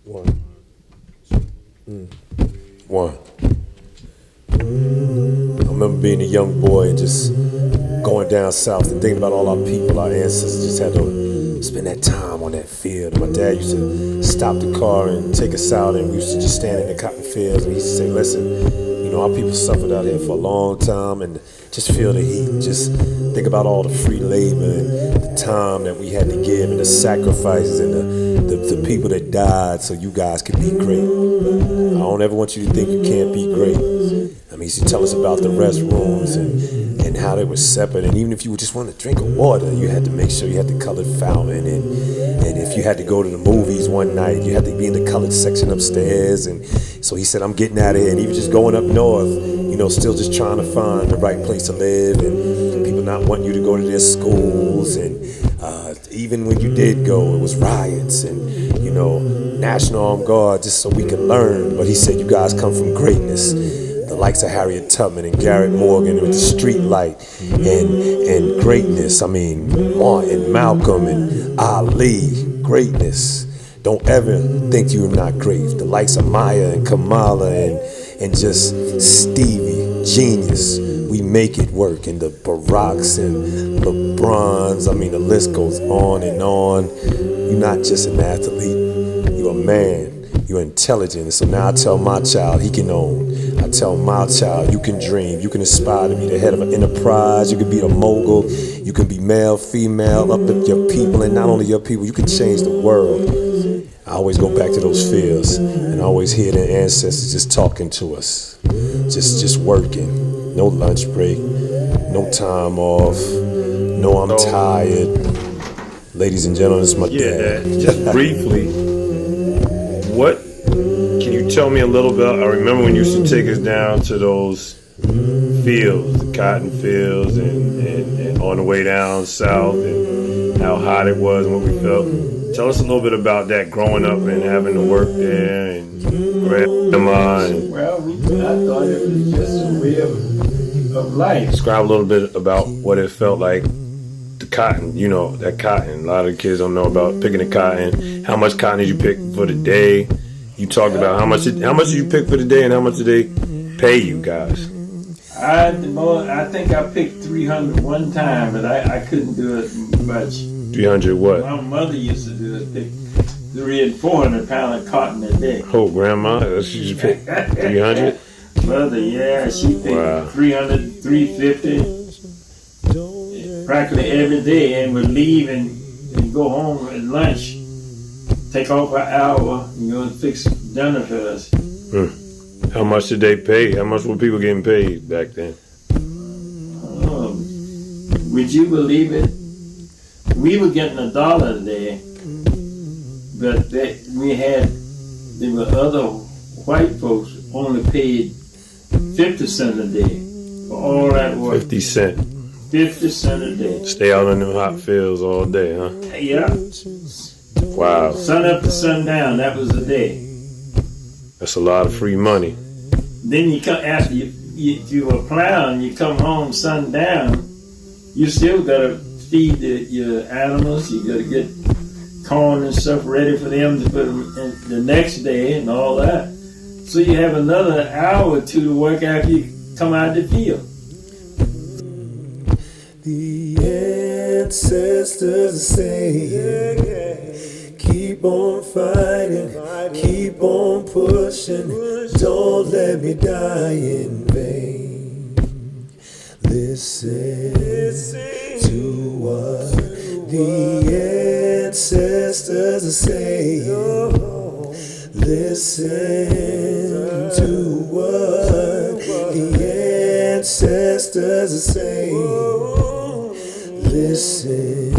One. One. I remember being a young boy and just going down south and thinking about all our people, our ancestors just had to spend that time on that field. And my dad used to stop the car and take us out, and we used to just stand in the cotton fields, and he used to say, listen, you know, our people suffered out here for a long time, and just feel the heat and just think about all the free labor and the time that we had to give and the sacrifices and the people that died so you guys could be great. I don't ever want you to think you can't be great. I mean, he used to tell us about the restrooms and how they were separate, and even if you just wanted to drink of water, you had to make sure you had the colored fountain, and if you had to go to the movies one night, you had to be in the colored section upstairs. And so he said, I'm getting out of here. And he was just going up north, you know, still just trying to find the right place to live, and people not wanting you to go to their schools. And even when you did go, it was riots and, you know, National Armed Guard just so we could learn. But he said, you guys come from greatness. The likes of Harriet Tubman and Garrett Morgan with the street light and greatness. I mean, Martin, Malcolm, and Ali, greatness. Don't ever think you're not great. The likes of Maya and Kamala and just Stevie, genius. We make it work. And the Baracks and LeBrons, I mean, the list goes on and on. You're not just an athlete, you're a man. You're intelligent. So now I tell my child he can own. I tell my child you can dream. You can aspire to be the head of an enterprise. You can be a mogul. You can be male, female, uplift your people, and not only your people, you can change the world. I always go back to those fields and I always hear their ancestors just talking to us. Just working. No lunch break. No time off. No, I'm tired. Ladies and gentlemen, it's my dad. Dad, just briefly. What can you tell me a little bit? I remember when you used to take us down to those fields, the cotton fields, and on the way down south, and how hot it was and what we felt. Tell us a little bit about that, growing up and having to work there and grandma. Well, I thought it was just a way of life. Describe a little bit about what it felt like. The cotton, you know, that cotton. A lot of the kids don't know about picking the cotton. How much cotton did you pick for the day? You talked about how much did you pick for the day, and how much did they pay you guys? I think I picked 300 one time, but I couldn't do it much. 300 what? My mother used to do it, pick 300 and 400 pounds of cotton a day. Oh, grandma, she just picked 300. Mother, yeah, she picked 300, 350. Practically every day, and would leave and go home at lunch, take off an hour, and go and fix dinner for us. How much did they pay? How much were people getting paid back then? Would you believe it? We were getting $1 a day, but there were other white folks only paid 50 cents a day for all that work. 50 cents. 50 cents a day. Stay out in them hot fields all day, huh? Yeah. Wow. Sun up to sundown, that was a day. That's a lot of free money. Then you come after you were plowing, you come home sundown, you still gotta feed your animals, you gotta get corn and stuff ready for them to put them in the next day and all that. So you have another hour or two to work after you come out the field. The ancestors say, keep on fighting, keep on pushing, don't let me die in vain. Listen to what the ancestors are saying. Listen to what the ancestors are saying. Listen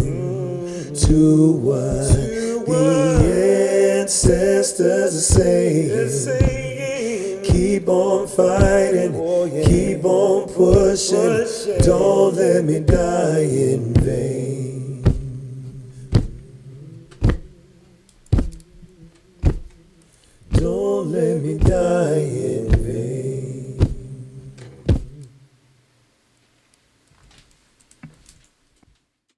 to what the ancestors are saying. Keep on fighting, keep on pushing, don't let me die in vain.